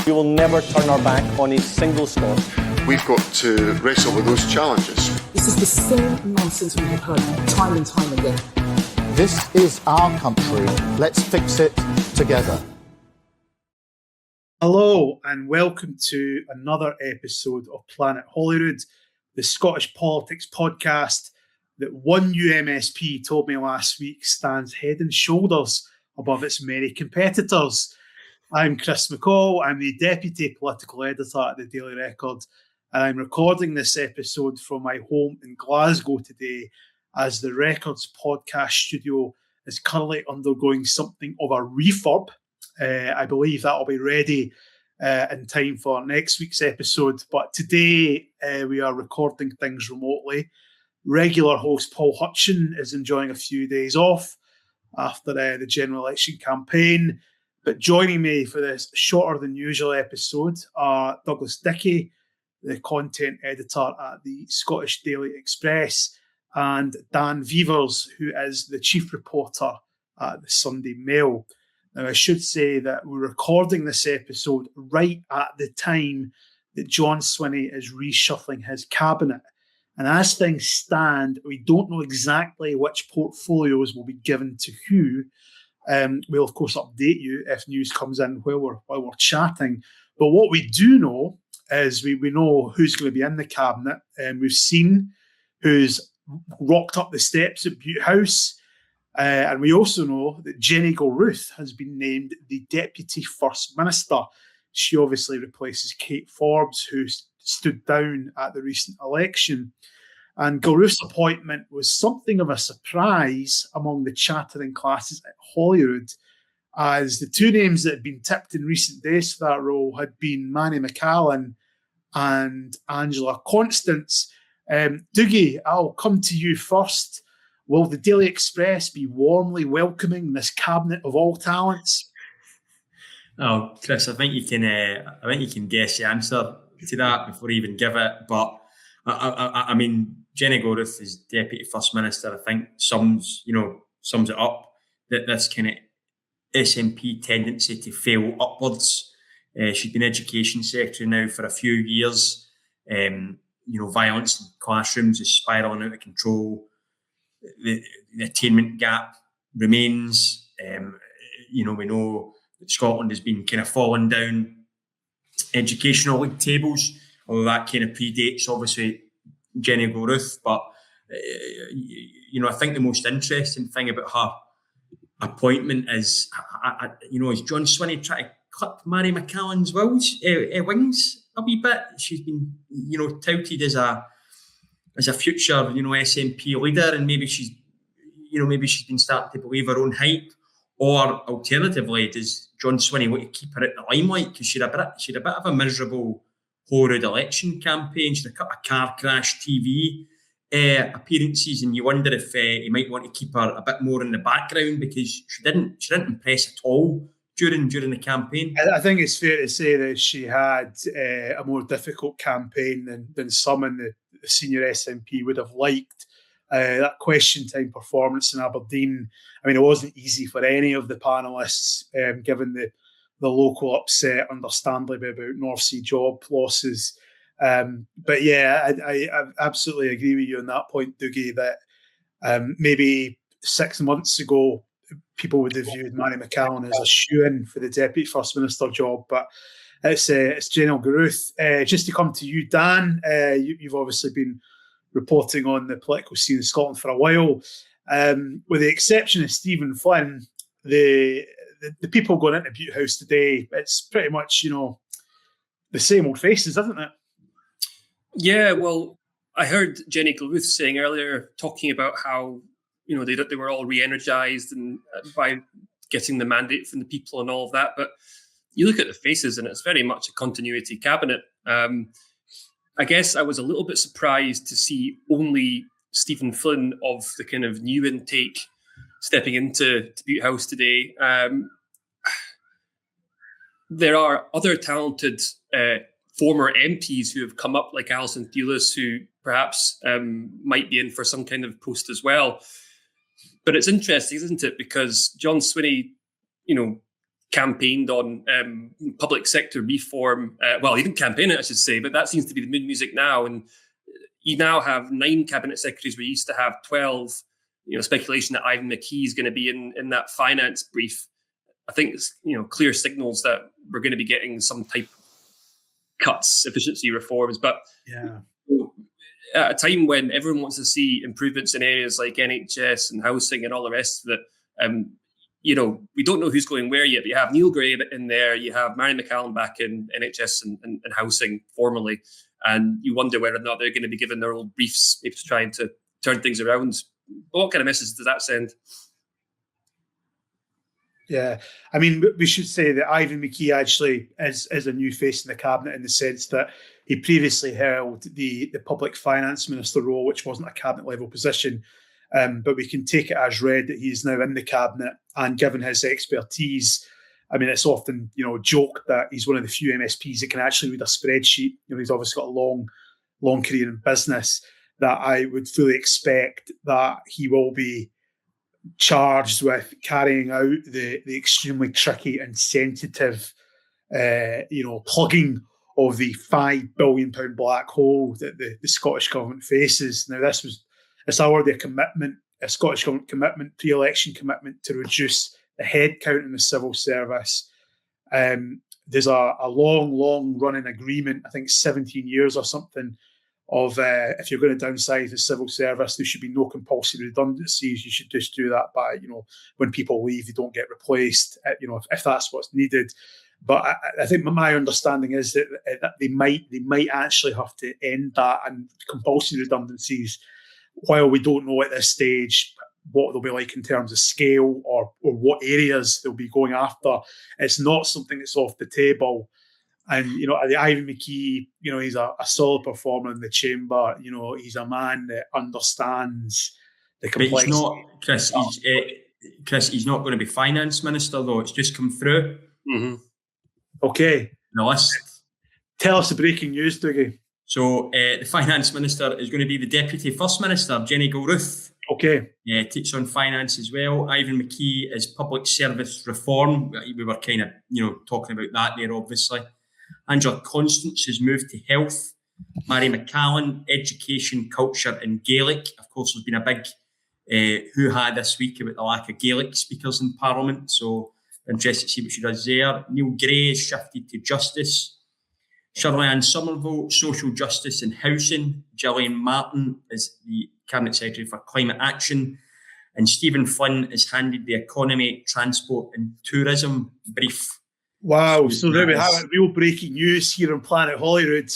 We will never turn our back on a single Scot. We've got to wrestle with those challenges. This is the same nonsense we have heard time and time again. This is our country. Let's fix it together. Hello and welcome to another episode of Planet Holyrood, the Scottish politics podcast that one UMSP told me last week stands head and shoulders above its many competitors. I'm Chris McCall. I'm the Deputy Political Editor at the Daily Record, and I'm recording this episode from my home in Glasgow today as the Record's podcast studio is currently undergoing something of a refurb. I believe that'll be ready in time for next week's episode. But today we are recording things remotely. Regular host Paul Hutchin is enjoying a few days off after the general election campaign. But joining me for this shorter than usual episode are Douglas Dickie, the content editor at the Scottish Daily Express, and Dan Vevers, who is the chief reporter at the Sunday Mail. Now, I should say that we're recording this episode right at the time that John Swinney is reshuffling his cabinet. And as things stand, we don't know exactly which portfolios will be given to who. We'll, of course, update you if news comes in while we're chatting. But what we do know is we know who's going to be in the cabinet. And we've seen who's rocked up the steps at Bute House. And we also know that Jenny Gilruth has been named the Deputy First Minister. She obviously replaces Kate Forbes, who stood down at the recent election. And Gilruth's appointment was something of a surprise among the chattering classes at Holyrood, as the two names that had been tipped in recent days for that role had been Manny McCall and Angela Constance. Dougie, I'll come to you first. Will the Daily Express be warmly welcoming this cabinet of all talents? Oh, Chris, I think you can guess the answer to that before I even give it. But I mean, Jenny Gilruth as Deputy First Minister, I think sums it up, that this kind of SNP tendency to fail upwards. She's been Education Secretary now for a few years. Violence in classrooms is spiralling out of control. The attainment gap remains. We know that Scotland has been kind of falling down educational league tables, although that kind of predates, obviously, Jenny Gilruth. But, I think the most interesting thing about her appointment is, is John Swinney trying to clip Mary McCallan's wings a wee bit. She's been, touted as a future, SNP leader, and maybe she's been starting to believe her own hype. Or alternatively, does John Swinney want to keep her at the limelight because she had a bit of a miserable Holyrood election campaign? She had a couple of car crash TV appearances, and you wonder if he might want to keep her a bit more in the background because she didn't impress at all during the campaign. I think it's fair to say that she had a more difficult campaign than some in the senior SNP would have liked. That question time performance in Aberdeen, I mean, it wasn't easy for any of the panellists, given the local upset, understandably, about North Sea job losses. But yeah, I absolutely agree with you on that point, Dougie, that maybe 6 months ago, people would have viewed Manny McCallan as a shoo-in for the Deputy First Minister job. But it's Jenny Gilruth. Just to come to you, Dan, you've obviously been reporting on the political scene in Scotland for a while. With the exception of Stephen Flynn, the people going into Bute House today, it's pretty much, the same old faces, isn't it? Yeah, well, I heard Jenny Gilruth saying earlier, talking about how, they were all re-energised and by getting the mandate from the people and all of that. But you look at the faces and it's very much a continuity cabinet. I guess I was a little bit surprised to see only Stephen Flynn of the kind of new intake stepping into Bute House today. There are other talented former MPs who have come up, like Alison Thewlis, who perhaps might be in for some kind of post as well. But it's interesting, isn't it? Because John Swinney, campaigned on public sector reform. Well, he didn't campaign it, I should say, but that seems to be the mood music now. And you now have 9 cabinet secretaries where you used to have 12. Speculation that Ivan McKee is going to be in that finance brief. I think it's clear signals that we're going to be getting some type of cuts, efficiency reforms. But at a time when everyone wants to see improvements in areas like NHS and housing and all the rest of it, we don't know who's going where yet. But you have Neil Gray in there, you have Mary McCall back in NHS and housing formally, and you wonder whether or not they're going to be given their old briefs, maybe trying to turn things around. What kind of message does that send? Yeah, I mean, we should say that Ivan McKee actually is a new face in the cabinet in the sense that he previously held the public finance minister role, which wasn't a cabinet level position. But we can take it as read that he's now in the cabinet, and given his expertise, I mean, it's often joked that he's one of the few MSPs that can actually read a spreadsheet. He's obviously got a long career in business. That I would fully expect that he will be charged with carrying out the extremely tricky and sensitive, plugging of the £5 billion black hole that the Scottish government faces. Now, it's already a Scottish government commitment, pre-election commitment to reduce the headcount in the civil service. There's a long running agreement, I think 17 years or something, of if you're going to downsize the civil service, there should be no compulsory redundancies. You should just do that by, when people leave, they don't get replaced, if that's what's needed. But I think my understanding is that they might actually have to end that, and compulsory redundancies, while we don't know at this stage what they'll be like in terms of scale or what areas they'll be going after, it's not something that's off the table. And, Ivan McKee, he's a solid performer in the chamber. He's a man that understands the complexity. But he's not, Chris, he's not going to be finance minister, though. It's just come through. Mm-hmm. Okay. The list. Tell us the breaking news, Dickie. So the finance minister is going to be the deputy first minister, Jenny Gilruth. Okay. Takes on finance as well. Ivan McKee is public service reform. We were kind of, talking about that there, obviously. Angela Constance has moved to health. Mary McCall, education, culture and Gaelic. Of course, there's been a big hoo-ha this week about the lack of Gaelic speakers in Parliament. So interested to see what she does there. Neil Gray is shifted to justice. Shirley-Ann Somerville, social justice and housing. Gillian Martin is the Cabinet Secretary for Climate Action. And Stephen Flynn is handed the economy, transport and tourism brief. Wow, so there we have it, real breaking news here on Planet Holyrood.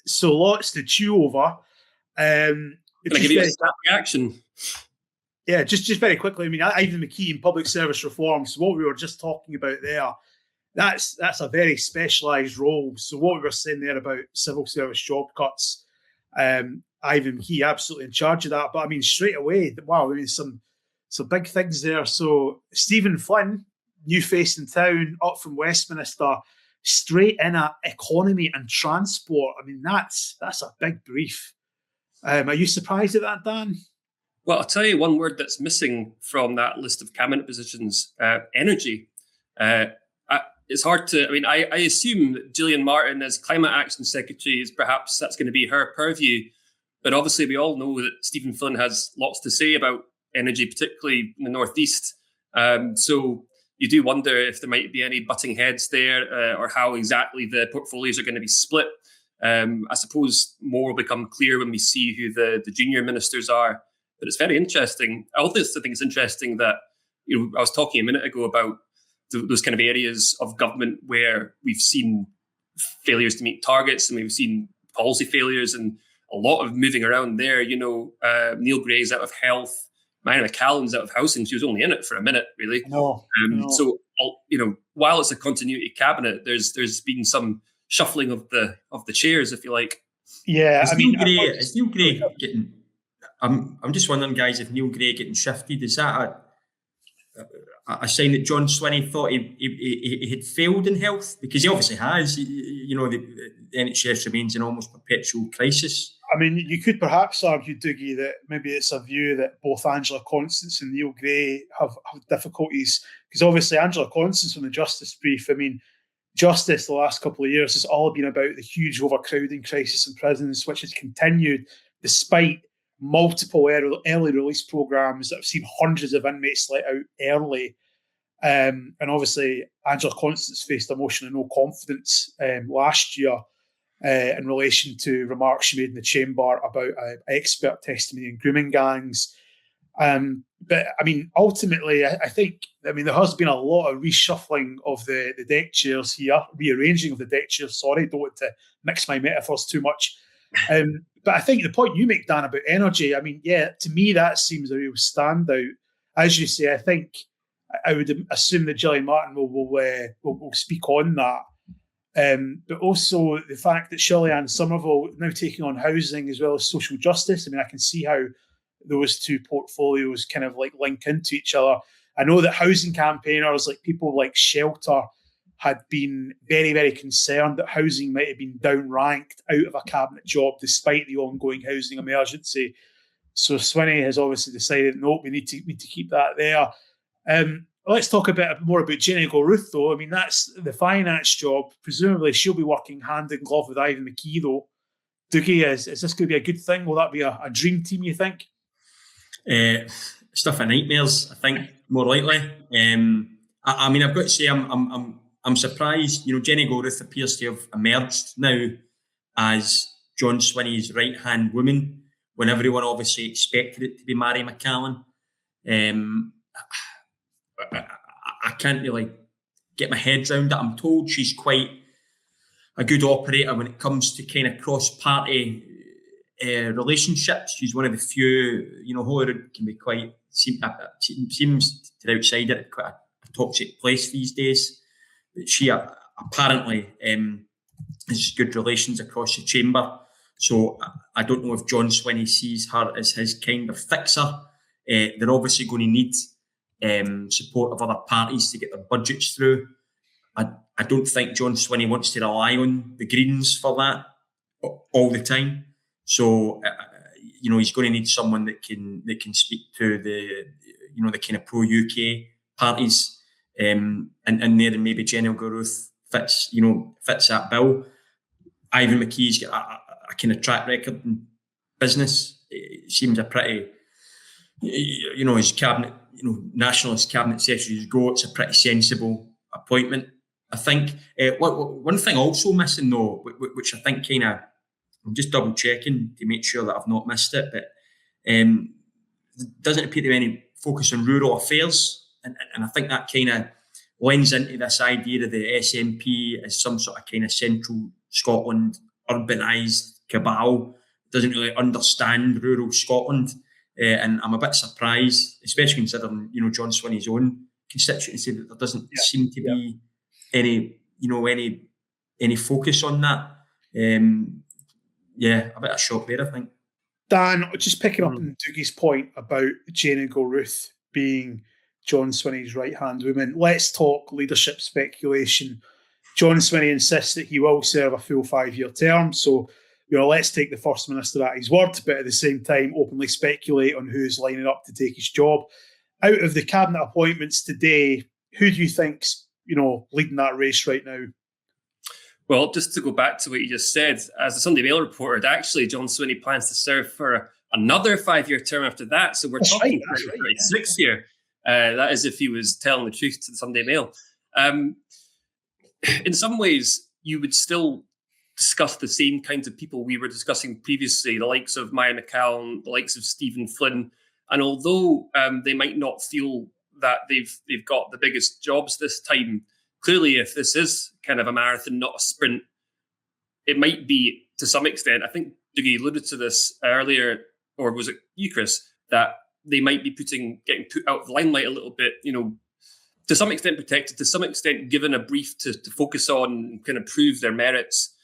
So lots to chew over. Can I give you a snap reaction? Yeah, just very quickly. I mean, Ivan McKee in public service reform. So what we were just talking about there, that's a very specialised role. So what we were saying there about civil service job cuts, Ivan McKee absolutely in charge of that. But I mean, straight away, wow, I mean, some big things there. So Stephen Flynn, new face in town, up from Westminster, straight in at economy and transport. I mean, that's a big brief. Are you surprised at that, Dan? Well, I'll tell you one word that's missing from that list of cabinet positions: energy. It's hard to. I mean, I assume that Gillian Martin as Climate Action Secretary is perhaps that's going to be her purview. But obviously, we all know that Stephen Flynn has lots to say about energy, particularly in the northeast. So you do wonder if there might be any butting heads there, or how exactly the portfolios are going to be split. I suppose more will become clear when we see who the junior ministers are. But it's very interesting. I also think it's interesting that I was talking a minute ago about those kind of areas of government where we've seen failures to meet targets and we've seen policy failures and a lot of moving around there. Neil Gray's out of health. Mary McCallum's out of housing. She was only in it for a minute, really. No. So, while it's a continuity cabinet, there's been some shuffling of the chairs, if you like. Yeah, Is Neil Gray getting? I'm just wondering, guys, if Neil Gray getting shifted, is that a sign that John Swinney thought he had failed in health? Because he obviously has. The NHS remains in almost perpetual crisis. I mean, you could perhaps argue, Doogie, that maybe it's a view that both Angela Constance and Neil Gray have difficulties Because obviously Angela Constance from the Justice Brief, I mean, justice the last couple of years has all been about the huge overcrowding crisis in prisons, which has continued despite multiple early release programs that have seen hundreds of inmates let out early. And obviously, Angela Constance faced a motion of no confidence last year in relation to remarks she made in the chamber about expert testimony in grooming gangs. But I mean, ultimately, I think there has been a lot of reshuffling of the deck chairs here, rearranging of the deck chairs. Sorry, don't want to mix my metaphors too much. But I think the point you make, Dan, about energy, I mean, yeah, to me, that seems a real standout. As you say, I think I would assume that Gillian Martin will speak on that. But also the fact that Shirley-Ann Somerville now taking on housing as well as social justice. I mean, I can see how those two portfolios kind of like link into each other. I know that housing campaigners, like people like Shelter, had been very, very concerned that housing might have been downranked out of a cabinet job despite the ongoing housing emergency. So Swinney has obviously decided, no, we need to keep that there. Let's talk a bit more about Jenny Gilruth, though. I mean, that's the finance job. Presumably she'll be working hand in glove with Ivan McKee, though. Dickie, is this going to be a good thing? Will that be a dream team, you think? Stuff of nightmares, I think, more likely. I mean, I've got to say, I'm surprised. You know, Jenny Gilruth appears to have emerged now as John Swinney's right-hand woman, when everyone obviously expected it to be Mary McCall. I can't really get my head around it. I'm told she's quite a good operator when it comes to kind of cross-party relationships. She's one of the few, you know, Holyrood can be quite, seems to the outsider quite a toxic place these days. But she apparently has good relations across the chamber. So I don't know if John Swinney sees her as his kind of fixer. They're obviously going to need support of other parties to get their budgets through. I don't think John Swinney wants to rely on the Greens for that all the time. So you know, he's going to need someone that can speak to the kind of pro UK parties, and there maybe Jenny Gilruth fits that bill. Ivan McKee's got a kind of track record in business. It seems a pretty, his cabinet, nationalist cabinet secretaries go. It's a pretty sensible appointment, I think. One thing also missing though, which I think kind of, I'm just double checking to make sure that I've not missed it, but doesn't appear to be any focus on rural affairs, and I think that kind of lends into this idea of the SNP as some sort of kind of central Scotland urbanised cabal. Doesn't really understand rural Scotland, and I'm a bit surprised, especially considering John Swinney's own constituency, that there doesn't seem to be any focus on that. A bit of shock there, I think. Dan, just picking up on Dougie's point about Jane Gilruth being John Swinney's right-hand woman, let's talk leadership speculation. John Swinney insists that he will serve a full 5-year term, so let's take the First Minister at his word, but at the same time openly speculate on who's lining up to take his job. Out of the cabinet appointments today, who do you think's leading that race right now? Well, just to go back to what you just said, as the Sunday Mail reported, actually, John Swinney plans to serve for another 5-year term after that. So we're talking 6 year. That is if he was telling the truth to the Sunday Mail. In some ways, you would still discuss the same kinds of people we were discussing previously, the likes of Mary McCall, the likes of Stephen Flynn. And although they might not feel that they've got the biggest jobs this time, clearly, if this is kind of a marathon, not a sprint, it might be to some extent. I think Dickie alluded to this earlier, or was it you, Chris, that they might be getting put out of the limelight a little bit, to some extent protected, to some extent given a brief to focus on and kind of prove their merits,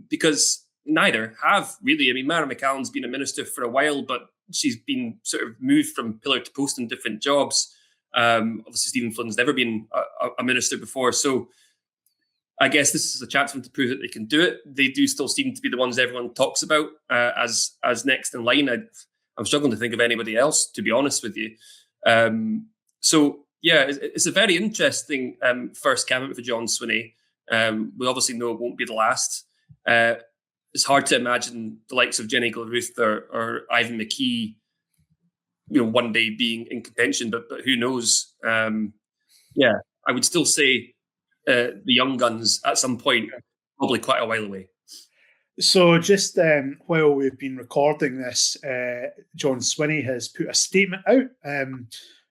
because neither have really. I mean, Mary McCallum's been a minister for a while, but she's been sort of moved from pillar to post in different jobs. Obviously, Stephen Flynn's never been a minister before, so I guess this is a chance for them to prove that they can do it. They do still seem to be the ones everyone talks about as next in line. I'm struggling to think of anybody else, to be honest with you. So Yeah, it's a very interesting first cabinet for John Swinney. We obviously know it won't be the last. It's hard to imagine the likes of Jenny Gilruth or Ivan McKee, one day being in contention, but who knows? Yeah, I would still say the young guns at some point, probably quite a while away. So just while we've been recording this, John Swinney has put a statement out.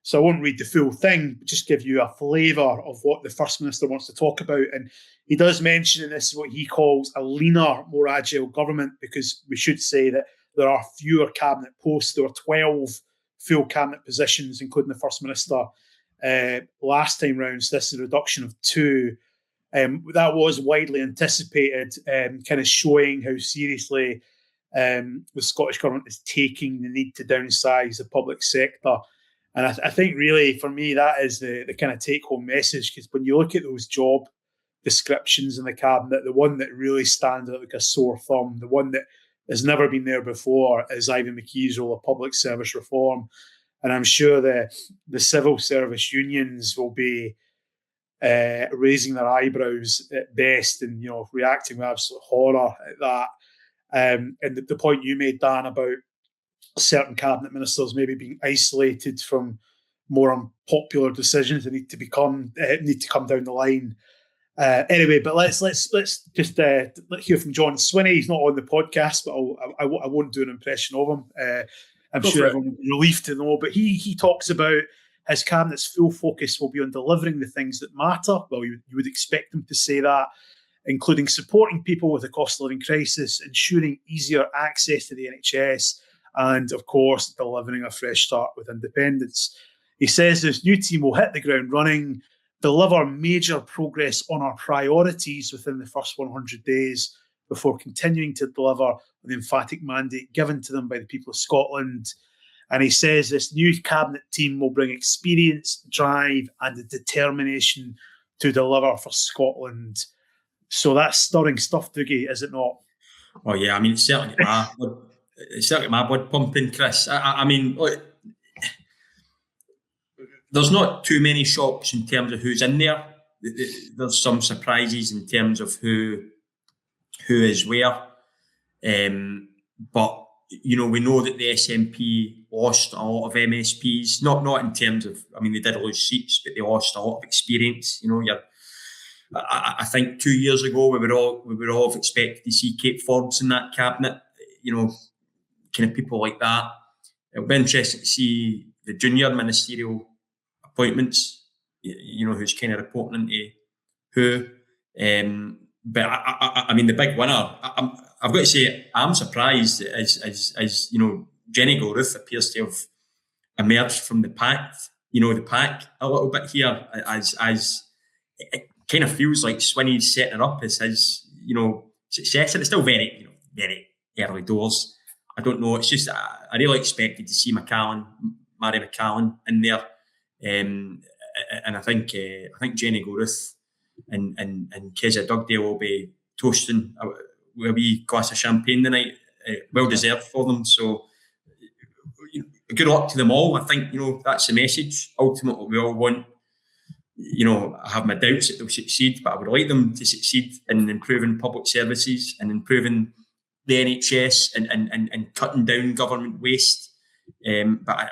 So I won't read the full thing, but just give you a flavour of what the First Minister wants to talk about. And he does mention in this what he calls a leaner, more agile government, because we should say that there are fewer cabinet posts. There were 12 full cabinet positions, including the First Minister, last time round. So this is a reduction of 2. That was widely anticipated, kind of showing how seriously the Scottish Government is taking the need to downsize the public sector. And I think really, for me, that is the kind of take-home message, because when you look at those job descriptions in the Cabinet, the one that really stands out like a sore thumb, the one that has never been there before, is Ivan McKee's role of public service reform. And I'm sure the civil service unions will be raising their eyebrows at best and reacting with absolute horror at that. And the point you made, Dan, about certain cabinet ministers maybe being isolated from more unpopular decisions that need to come down the line. Anyway, but let's just hear from John Swinney. He's not on the podcast, but I won't do an impression of him. I'm sure everyone will be relieved to know. But he talks about his cabinet's full focus will be on delivering the things that matter. Well, you would expect him to say that, including supporting people with a cost of living crisis, ensuring easier access to the NHS, and, of course, delivering a fresh start with independence. He says this new team will hit the ground running, deliver major progress on our priorities within the first 100 days before continuing to deliver on the emphatic mandate given to them by the people of Scotland. And he says this new cabinet team will bring experience, drive, and the determination to deliver for Scotland. So that's stirring stuff, Dickie, is it not? Oh yeah, I mean, it's certainly my blood pumping, Chris. I mean, look, there's not too many shocks in terms of who's in there. There's some surprises in terms of who is where. But we know that the SNP lost a lot of MSPs. Not in terms of, I mean, they did lose seats, but they lost a lot of experience. I think 2 years ago we would all have expected to see Kate Forbes in that cabinet. Kind of people like that. It'll be interesting to see the junior ministerial appointments. Who's kind of reporting into who. But I mean, the big winner. I've got to say, I'm surprised as Jenny Gilruth appears to have emerged from the pack. The pack a little bit here, as it kind of feels like Swinney's setting her up as his successor. It's still very very early doors. I don't know. It's just I really expected to see Mary McCall in there, and I think Jenny Gilruth and Kezia Dugdale will be toasting with a wee glass of champagne tonight. Well deserved for them. So good luck to them all. I think that's the message. Ultimately, we all want. I have my doubts that they'll succeed, but I would like them to succeed in improving public services and improving the NHS and cutting down government waste. But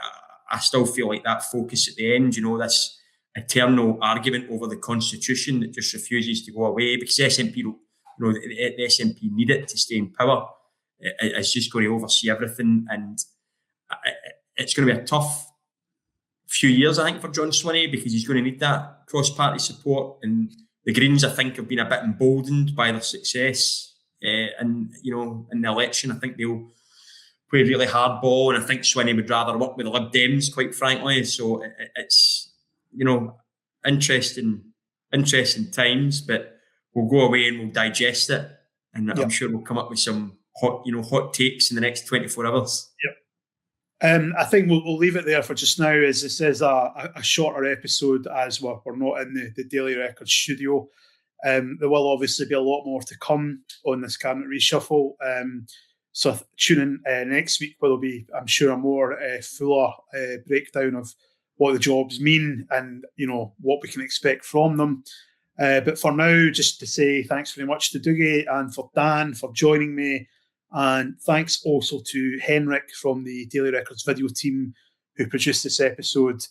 I still feel like that focus at the end, this eternal argument over the Constitution that just refuses to go away, because the SNP, the SNP need it to stay in power. It's just going to oversee everything, and it's going to be a tough few years, I think, for John Swinney, because he's going to need that cross-party support. And the Greens, I think, have been a bit emboldened by their success. In the election. I think they'll play really hard ball, and I think Swinney would rather work with the Lib Dems, quite frankly. So it's interesting times, but we'll go away and we'll digest it, and I'm sure we'll come up with some hot takes in the next 24 hours. Yep. I think we'll leave it there for just now, as this is a shorter episode, as we're not in the Daily Record studio. There will obviously be a lot more to come on this cabinet reshuffle. So tune in next week, where there'll be, I'm sure, a more fuller breakdown of what the jobs mean and, what we can expect from them. But for now, just to say thanks very much to Dickie and for Dan for joining me. And thanks also to Henrik from the Daily Records video team who produced this episode.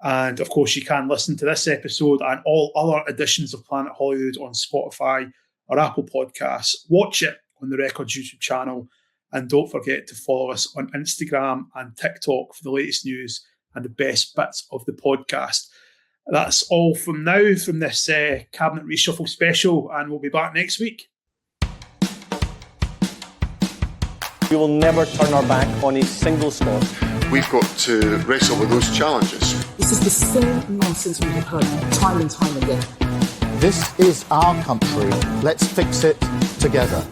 And of course, you can listen to this episode and all other editions of Planet Holyrood on Spotify or Apple Podcasts. Watch it on the Records YouTube channel. And don't forget to follow us on Instagram and TikTok for the latest news and the best bits of the podcast. That's all from now from this Cabinet Reshuffle special, and we'll be back next week. We will never turn our back on a single Scot. We've got to wrestle with those challenges. This is the same nonsense we have heard time and time again. This is our country. Let's fix it together.